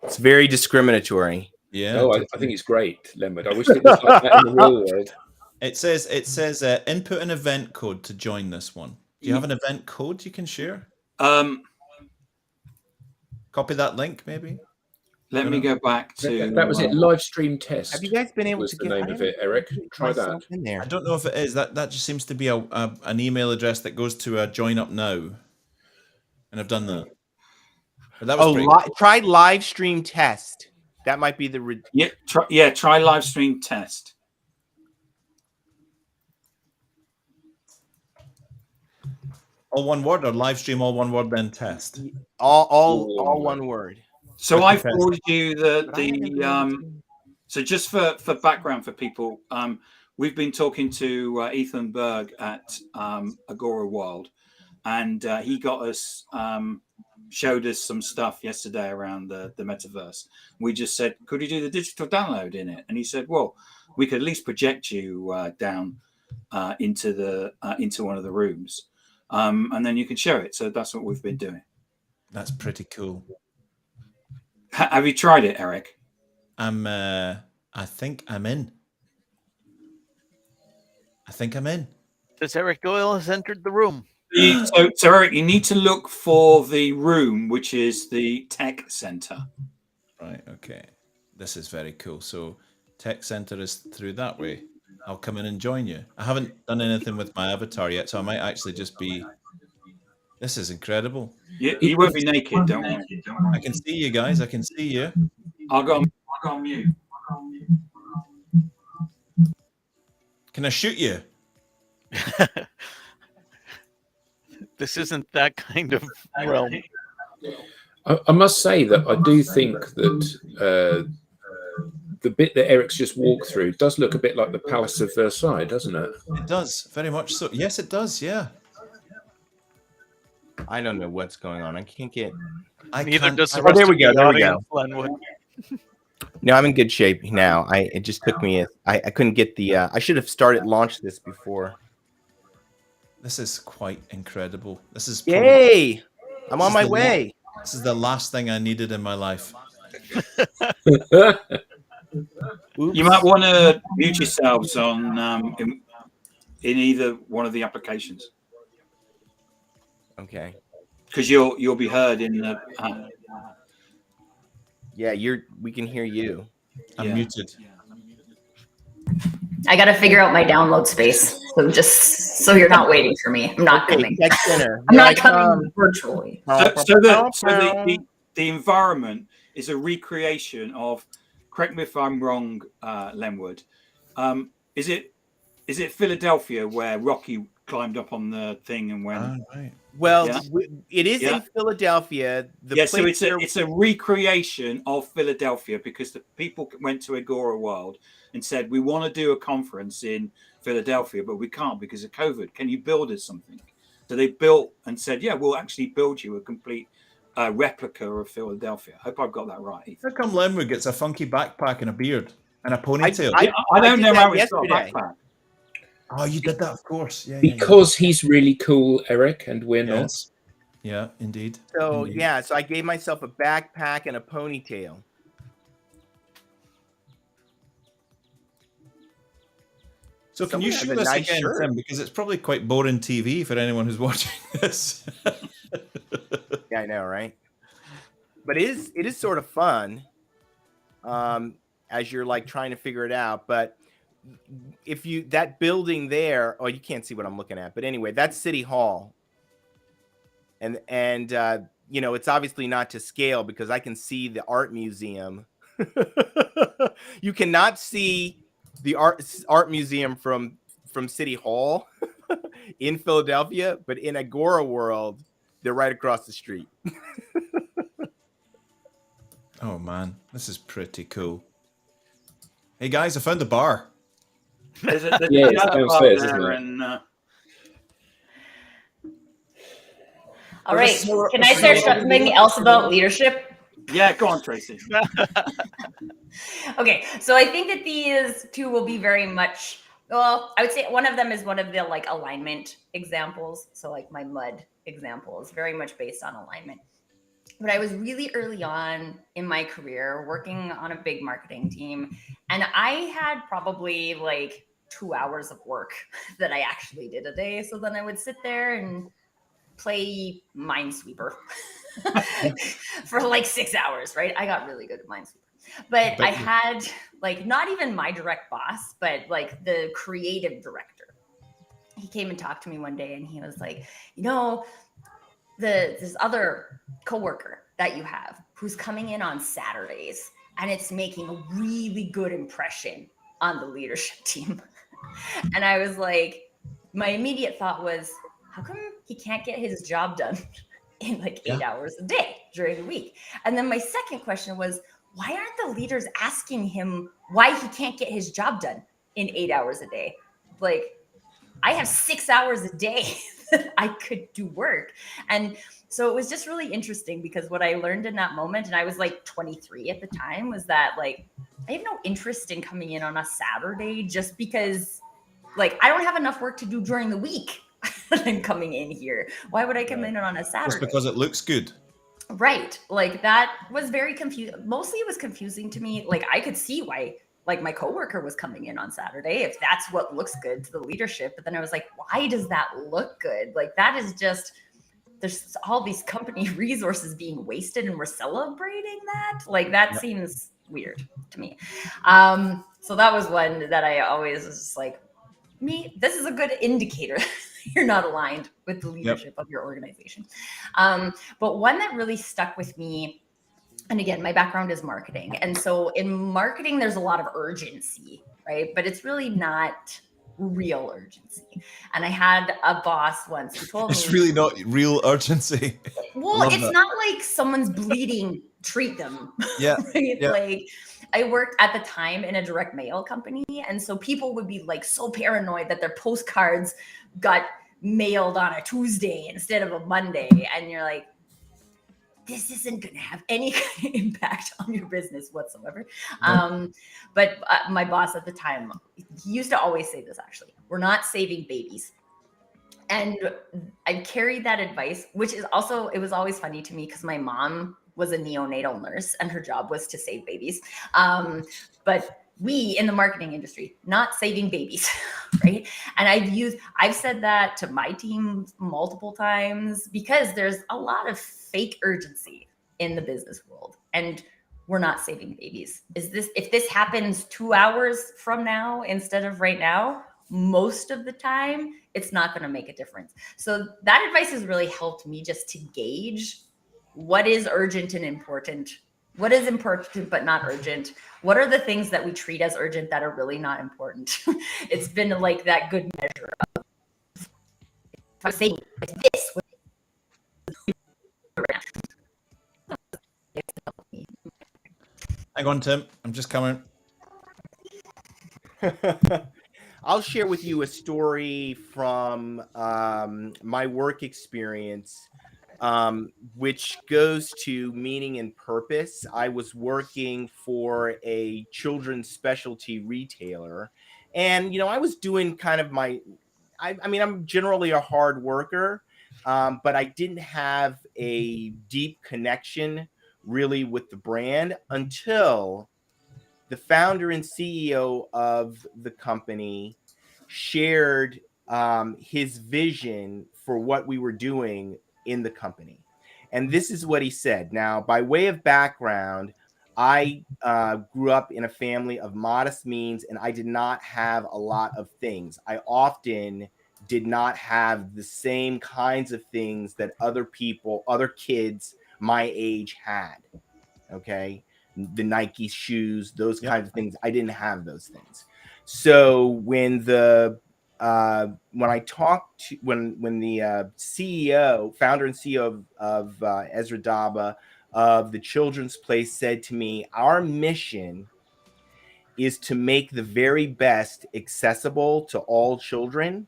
It's very discriminatory. Yeah. Oh, I think it's great, Leonard. I wish it was like that in the real world. It says input an event code to join this one. Do you have an event code you can share? Copy that link, maybe. Let me go back to that was it. Live stream test. Have you guys been able to get the name of it, Eric? Try that. In there. I don't know if it is. That just seems to be an email address that goes to a join up now, and I've done that. But that was try live stream test. That might be the try live stream test. All one word, or live stream all one word, then test. All one word. So I forwarded you the so just for background for people, we've been talking to Ethan Berg at Agora World, and he got us showed us some stuff yesterday around the metaverse. We just said, could you do the digital download in it? And he said, well, we could at least project you down into one of the rooms, and then you can share it. So that's what we've been doing. That's pretty cool. Have you tried it, Eric? I think I'm in. Does Eric Doyle has entered the room? So Eric, you need to look for the room, which is the tech center. Right. Okay. This is very cool. So tech center is through that way. I'll come in and join you. I haven't done anything with my avatar yet, so I might actually just be. This is incredible. You won't be naked, don't worry. I can see you guys. I can see you. I'll go on mute. Can I shoot you? This isn't that kind of realm. I must say that I do think that the bit that Eric's just walked through does look a bit like the Palace of Versailles, doesn't it? It does, very much so. Yes, it does, yeah. I don't know what's going on. I can't get. Neither can't- does the I- rest there we of go, the there we go. audience, Lenwood. No, I'm in good shape now. It just took me. I couldn't get the. I should have launched this before. This is quite incredible. This is probably, Yay! I'm This on is my the way. this is the last thing I needed in my life. Oops. You might want to mute yourselves on in either one of the applications Okay. because you'll be heard in the. Yeah, we can hear you. I'm Yeah. muted. I got to figure out my download space. So just so you're not waiting for me. I'm not coming. Tech Center. I'm not coming virtually. So the environment is a recreation of. Correct me if I'm wrong, Lenwood. Is it Philadelphia where Rocky climbed up on the thing and went? Ah, right. Well, Yeah. it is Yeah. in Philadelphia. So it's a recreation of Philadelphia because the people went to Agora World and said, we want to do a conference in Philadelphia, but we can't because of COVID. Can you build us something? So they built and said, yeah, we'll actually build you a complete replica of Philadelphia. I hope I've got that right. How come Lenwood gets a funky backpack and a beard and a ponytail? I don't did know that how it's got a yesterday. backpack. Oh, you did that, of course. Yeah, Because he's really cool, Eric, and we're not. Yes. Yeah, indeed. So Indeed. yeah, so I gave myself a backpack and a ponytail. So can you Someone has show a this nice again, shirt. Tim? Because it's probably quite boring TV for anyone who's watching this. Yeah, I know, right? But it is sort of fun, as you're like trying to figure it out. But if that building there, oh, you can't see what I'm looking at. But anyway, that's City Hall, and it's obviously not to scale because I can see the art museum. You cannot see the art museum from City Hall in Philadelphia, but in Agora World, they're right across the street. Oh man, this is pretty cool. Hey guys, I found a bar. There's Yeah, it's another downstairs, bar isn't there it? and, All right. Can I start something else about leadership? yeah, go on, Tracy. Okay, so I think that these two will be very much, well, I would say one of them is one of the like alignment examples. So like my mud example is very much based on alignment. But I was really early on in my career working on a big marketing team, and I had probably like 2 hours of work that I actually did a day. So then I would sit there and play Minesweeper for like 6 hours, right? I got really good at Minesweeper. But I had like not even my direct boss, but like the creative director. He came and talked to me one day and he was like, this other coworker that you have who's coming in on Saturdays and it's making a really good impression on the leadership team. And I was like, my immediate thought was, how come he can't get his job done in like 8 hours a day during the week? And then my second question was, why aren't the leaders asking him why he can't get his job done in 8 hours a day? Like, I have 6 hours a day that I could do work. And so it was just really interesting because what I learned in that moment, and I was like 23 at the time, was that like, I have no interest in coming in on a Saturday just because like, I don't have enough work to do during the week. I'm coming in here. Why would I come in on a Saturday? Just because it looks good. Right. Like that was very confusing. Mostly it was confusing to me. Like I could see why like my coworker was coming in on Saturday if that's what looks good to the leadership. But then I was like, why does that look good? Like that is just, there's all these company resources being wasted and we're celebrating that. Like that seems weird to me. So that was one that I always was just like, this is a good indicator you're not aligned with the leadership of your organization. But one that really stuck with me, and again, my background is marketing. And so in marketing, there's a lot of urgency, right? But it's really not real urgency. And I had a boss once who told me It's really not real urgency. well, Love it's that. not like someone's bleeding, treat them. Yeah. Right? Yeah. Like I worked at the time in a direct mail company. And so people would be like so paranoid that their postcards got mailed on a Tuesday instead of a Monday. And you're like, this isn't going to have any kind of impact on your business whatsoever. But my boss at the time, he used to always say this, actually, we're not saving babies. And I carried that advice, which is also, it was always funny to me because my mom was a neonatal nurse and her job was to save babies. But we in the marketing industry, not saving babies, right? And I've said that to my team multiple times because there's a lot of fake urgency in the business world, and we're not saving babies. If this happens 2 hours from now instead of right now, most of the time, it's not going to make a difference. So that advice has really helped me just to gauge what is urgent and important. What is important but not urgent? What are the things that we treat as urgent that are really not important? It's been like that good measure of, if I was saying this, Hang on, Tim. I'm just coming. I'll share with you a story from my work experience, which goes to meaning and purpose. I was working for a children's specialty retailer, and I was doing kind of I mean, I'm generally a hard worker, but I didn't have a deep connection really with the brand until the founder and CEO of the company shared his vision for what we were doing in the company. And this is what he said. Now, by way of background, I grew up in a family of modest means, and I did not have a lot of things. I often did not have the same kinds of things that other kids my age had. Okay. The Nike shoes, those kinds of things. I didn't have those things. So when the founder and CEO of Ezra Daba of the Children's Place said to me, our mission is to make the very best accessible to all children,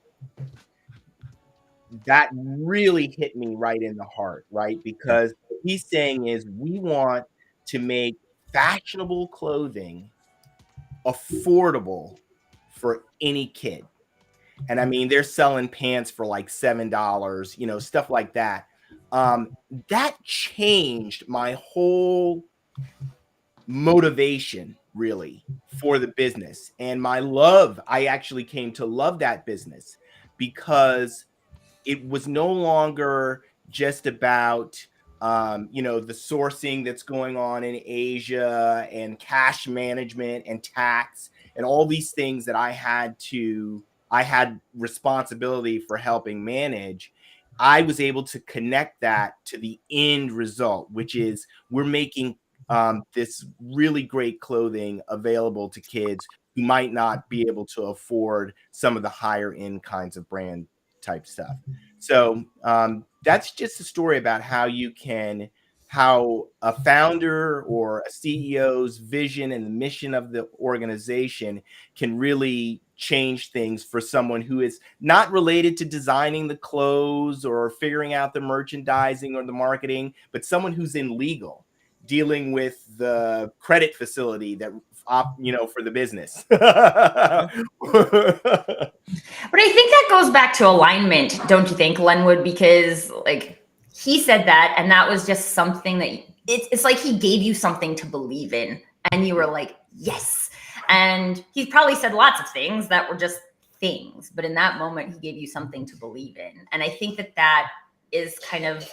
that really hit me right in the heart, right? Because what he's saying is we want to make fashionable clothing affordable for any kid. And I mean, they're selling pants for like $7, stuff like that. That changed my whole motivation really for the business. And I actually came to love that business because it was no longer just about the sourcing that's going on in Asia and cash management and tax and all these things that I had responsibility for helping manage. I was able to connect that to the end result, which is we're making this really great clothing available to kids who might not be able to afford some of the higher end kinds of brand type stuff. So that's just a story about how a founder or a CEO's vision and the mission of the organization can really change things for someone who is not related to designing the clothes or figuring out the merchandising or the marketing, but someone who's in legal, dealing with the credit facility that for the business. But I think that goes back to alignment, don't you think, Lenwood? Because like he said that, and that was just something that it's like he gave you something to believe in, and you were like, yes. And he probably said lots of things that were just things, but in that moment, he gave you something to believe in. And I think that is kind of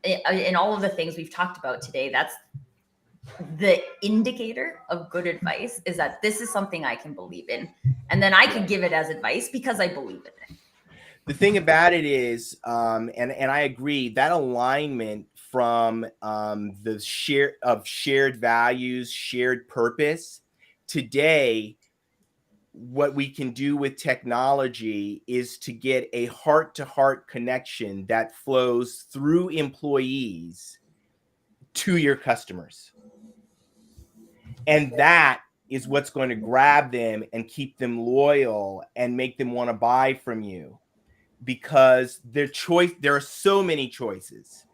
in all of the things we've talked about today, that's the indicator of good advice, is that this is something I can believe in. And then I can give it as advice because I believe in it. The thing about it is, and I agree, that alignment from the shared values, shared purpose. Today, what we can do with technology is to get a heart-to-heart connection that flows through employees to your customers. And that is what's going to grab them and keep them loyal and make them want to buy from you. because there are so many choices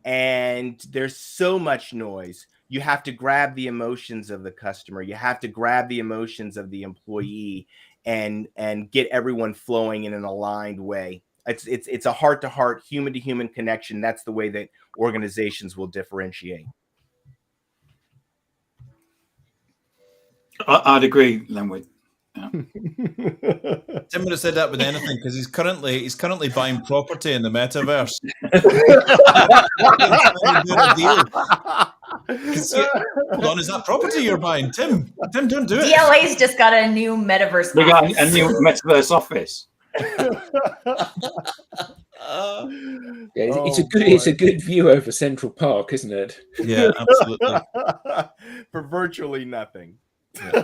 and there's so much noise. You have to grab the emotions of the customer. You have to grab the emotions of the employee and get everyone flowing in an aligned way. It's a heart-to-heart, human-to-human connection. That's the way that organizations will differentiate. I'd agree, Lenwood. Yeah. Tim would have said that with anything because he's currently buying property in the metaverse. Doing a deal. Hold on, is that property you're buying, Tim? Tim, don't do it. DLA's just got a new metaverse. They got office. a new Metaverse office. It's a good view over Central Park, isn't it? Yeah, absolutely. For virtually nothing. Yeah.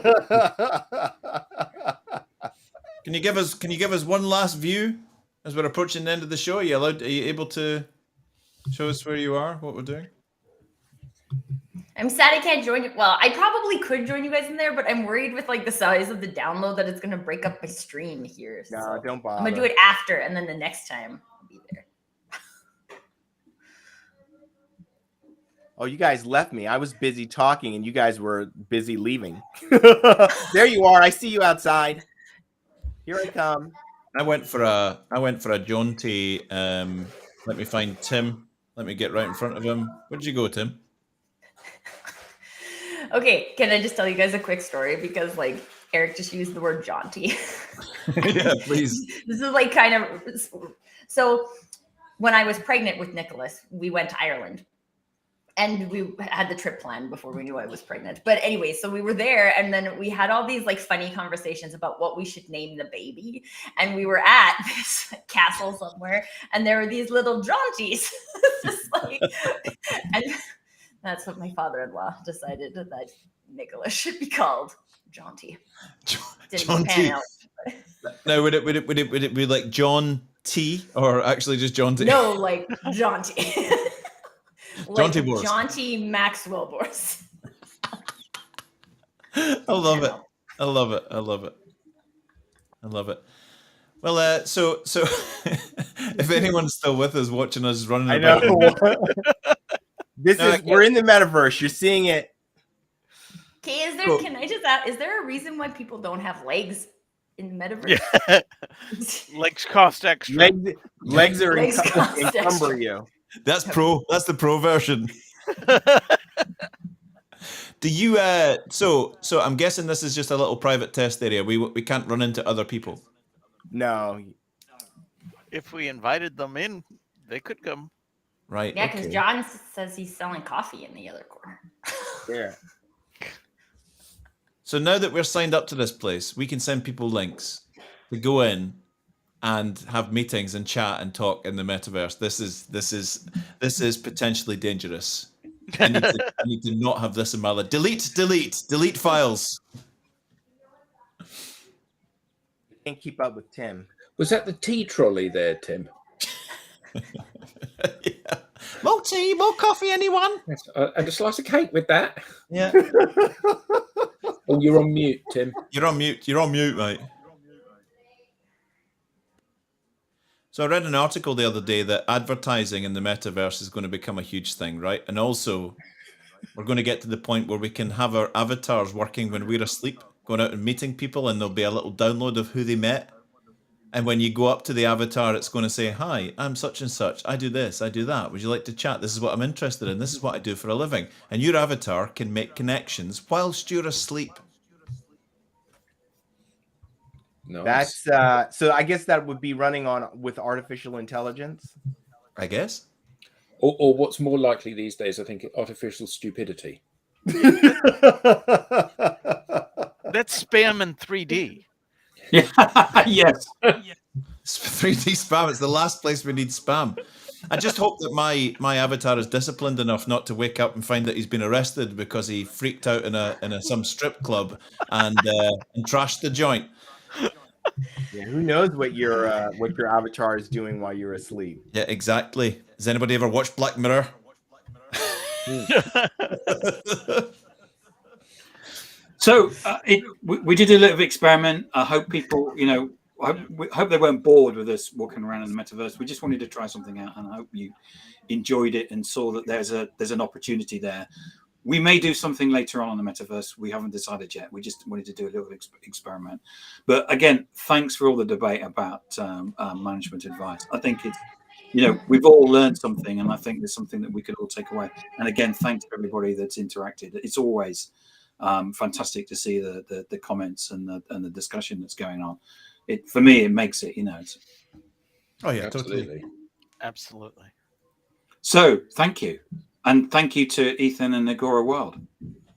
Can you give us one last view as we're approaching the end of the show? Are you able to show us where you are, what we're doing? I'm sad I can't join you. Well, I probably could join you guys in there, but I'm worried with like the size of the download that it's gonna break up my stream here. No, so don't bother. I'm gonna do it after, and then the next time I'll be there. Oh, you guys left me. I was busy talking, and you guys were busy leaving. There you are. I see you outside. Here I come. I went for a jaunty. Let me find Tim. Let me get right in front of him. Where did you go, Tim? Okay, can I just tell you guys a quick story? Because like Eric just used the word jaunty. Yeah, please. This is like kind of so when I was pregnant with Nicholas, we went to Ireland. And we had the trip planned before we knew I was pregnant. But anyway, so we were there and then we had all these like funny conversations about what we should name the baby. And we were at this castle somewhere and there were these little jaunties. Just like, and that's what my father-in-law decided that Nicholas should be called, Jaunty. Didn't pan out. Now, would it be like John T or actually just Jaunty? No, like Jaunty. Jaunty like Boars. Jaunty Maxwell Boars. I love it. I love it. I love it. I love it. Well, so if anyone's still with us, watching us running about, I know. We're in the metaverse. You're seeing it. Okay, can I just ask, is there a reason why people don't have legs in the metaverse? Yeah. Legs cost extra. Legs are Legs cost encumber extra. you. That's the pro version. Do you so I'm guessing this is just a little private test area. We can't run into other people. No. If we invited them in, they could come. Right. Yeah, because okay. John says he's selling coffee in the other corner. Yeah. So now that we're signed up to this place, we can send people links to go in and have meetings and chat and talk in the metaverse. This is potentially dangerous. I need to not have this in my life. Delete files. Can't keep up with Tim. Was that the tea trolley there, Tim? Yeah. More tea, more coffee, anyone? Yes, and a slice of cake with that. Yeah. Oh, you're on mute, Tim. You're on mute, mate. So I read an article the other day that advertising in the metaverse is going to become a huge thing, right? And also, we're going to get to the point where we can have our avatars working when we're asleep, going out and meeting people, and there'll be a little download of who they met. And when you go up to the avatar, it's going to say, "Hi, I'm such and such. I do this, I do that. Would you like to chat? This is what I'm interested in. This is what I do for a living." And your avatar can make connections whilst you're asleep. Nice. That's so I guess that would be running with artificial intelligence. I guess. Or what's more likely these days, I think, artificial stupidity. That's spam in 3D. Yeah. Yes. 3D spam. It's the last place we need spam. I just hope that my avatar is disciplined enough not to wake up and find that he's been arrested because he freaked out in some strip club and trashed the joint. Yeah, who knows what your avatar is doing while you're asleep? Yeah, exactly. Has anybody ever watched Black Mirror? So we did a little experiment. I hope people, we hope they weren't bored with us walking around in the metaverse. We just wanted to try something out, and I hope you enjoyed it and saw that there's an opportunity there. We may do something later on in the metaverse. We haven't decided yet. We just wanted to do a little experiment. But again, thanks for all the debate about management advice. I think it's, we've all learned something, and I think there's something that we could all take away. And again, thanks to everybody that's interacted. It's always fantastic to see the comments and the discussion that's going on. For me, it makes it, Oh yeah, Absolutely. Absolutely. So thank you. And thank you to Ethan and Agora World.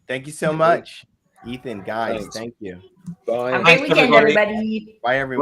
Thank you so much, Ethan, guys. Thanks. Thank you. Bye. Have a great Thanks, weekend, everybody. everybody. Bye, everyone.